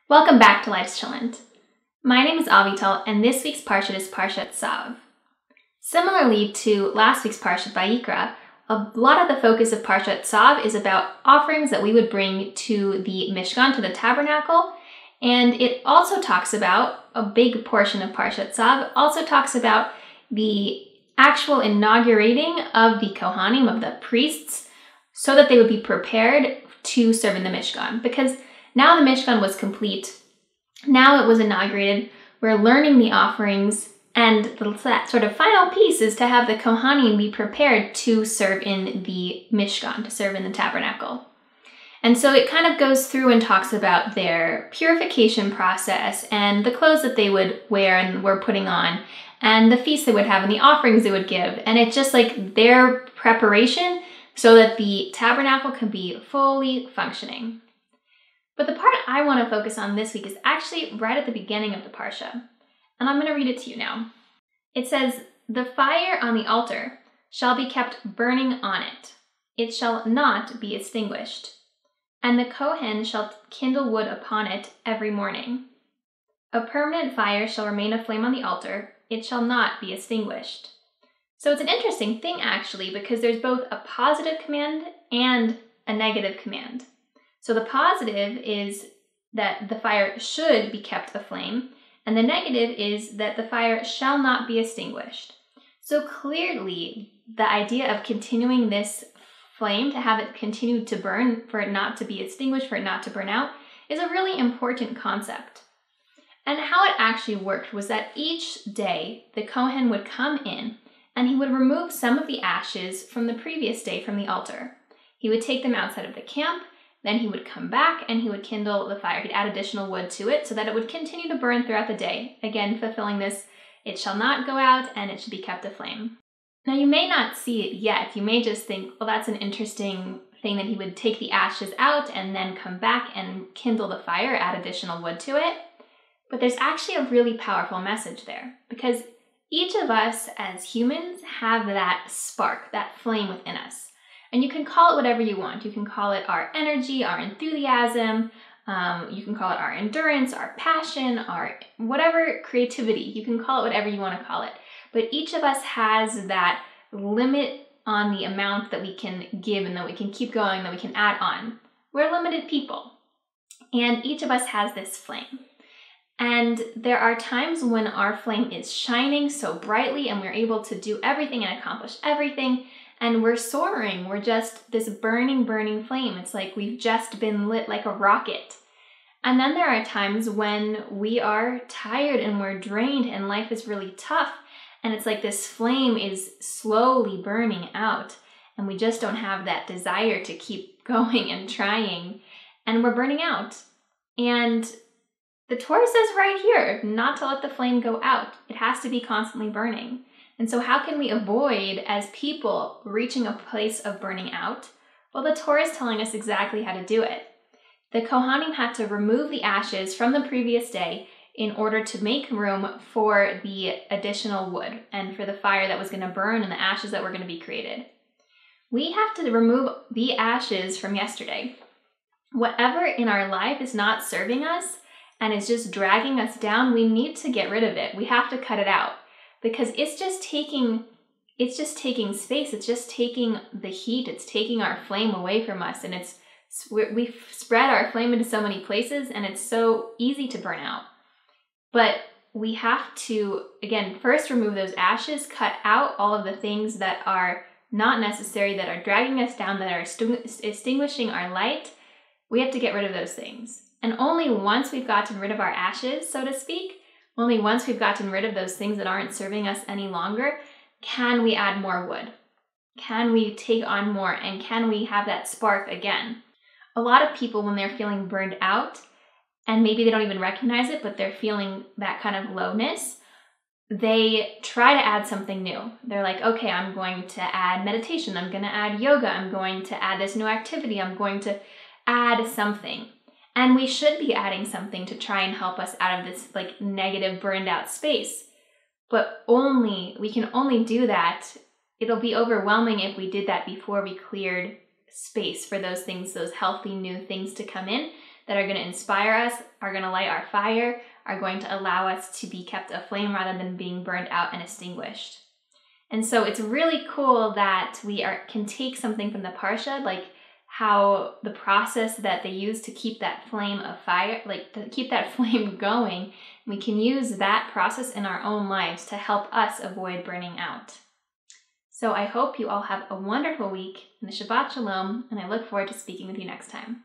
Welcome back to Life's Chillin'. My name is Avital, and this week's Parshat is Parshat Tsav. Similarly to last week's Parshat Vayikra, a lot of the focus of Parshat Tsav is about offerings that we would bring to the Mishkan, to the tabernacle, and it also talks about, a big portion of Parshat Tsav, also talks about the actual inaugurating of the Kohanim, of the priests, so that they would be prepared to serve in the Mishkan, because now the Mishkan was complete. Now it was inaugurated. We're learning the offerings, and that sort of final piece is to have the Kohanim be prepared to serve in the Mishkan, to serve in the tabernacle. And so it kind of goes through and talks about their purification process and the clothes that they would wear and were putting on, and the feasts they would have and the offerings they would give. And it's just like their preparation so that the tabernacle can be fully functioning. But the part I want to focus on this week is actually right at the beginning of the Parsha. And I'm going to read it to you now. It says, "The fire on the altar shall be kept burning on it. It shall not be extinguished. And the Kohen shall kindle wood upon it every morning. A permanent fire shall remain aflame on the altar. It shall not be extinguished." So it's an interesting thing, actually, because there's both a positive command and a negative command. So the positive is that the fire should be kept aflame, and the negative is that the fire shall not be extinguished. So clearly, the idea of continuing this flame, to have it continue to burn, for it not to be extinguished, for it not to burn out, is a really important concept. And how it actually worked was that each day, the Kohen would come in, and he would remove some of the ashes from the previous day from the altar. He would take them outside of the camp. Then he would come back and he would kindle the fire. He'd add additional wood to it so that it would continue to burn throughout the day. Again, fulfilling this, it shall not go out and it should be kept aflame. Now you may not see it yet. You may just think, well, that's an interesting thing that he would take the ashes out and then come back and kindle the fire, add additional wood to it. But there's actually a really powerful message there, because each of us as humans have that spark, that flame within us. And you can call it whatever you want. You can call it our energy, our enthusiasm. You can call it our endurance, our passion, our whatever creativity. You can call it whatever you want to call it. But each of us has that limit on the amount that we can give and that we can keep going, that we can add on. We're limited people. And each of us has this flame. And there are times when our flame is shining so brightly and we're able to do everything and accomplish everything. And we're soaring. We're just this burning, burning flame. It's like we've just been lit like a rocket. And then there are times when we are tired and we're drained and life is really tough. And it's like this flame is slowly burning out. And we just don't have that desire to keep going and trying. And we're burning out. And the Torah says right here not to let the flame go out. It has to be constantly burning. And so how can we avoid, as people, reaching a place of burning out? Well, the Torah is telling us exactly how to do it. The Kohanim had to remove the ashes from the previous day in order to make room for the additional wood and for the fire that was going to burn and the ashes that were going to be created. We have to remove the ashes from yesterday. Whatever in our life is not serving us and is just dragging us down, we need to get rid of it. We have to cut it out. Because it's just taking space. It's just taking the heat. It's taking our flame away from us. And we've spread our flame into so many places and it's so easy to burn out. But we have to, again, first remove those ashes, cut out all of the things that are not necessary, that are dragging us down, that are extinguishing our light. We have to get rid of those things. And only once we've gotten rid of our ashes, so to speak, only once we've gotten rid of those things that aren't serving us any longer, can we add more wood? Can we take on more? And can we have that spark again? A lot of people, when they're feeling burned out, and maybe they don't even recognize it, but they're feeling that kind of lowness, they try to add something new. They're like, okay, I'm going to add meditation. I'm going to add yoga. I'm going to add this new activity. I'm going to add something. And we should be adding something to try and help us out of this like negative burned out space. But we can only do that. It'll be overwhelming if we did that before we cleared space for those things, those healthy new things to come in. that are going to inspire us, are going to light our fire, are going to allow us to be kept aflame rather than being burned out and extinguished. And so it's really cool that we can take something from the Parsha, like how the process that they use to keep that flame of fire, like to keep that flame going, we can use that process in our own lives to help us avoid burning out. So I hope you all have a wonderful week and a Shabbat Shalom, and I look forward to speaking with you next time.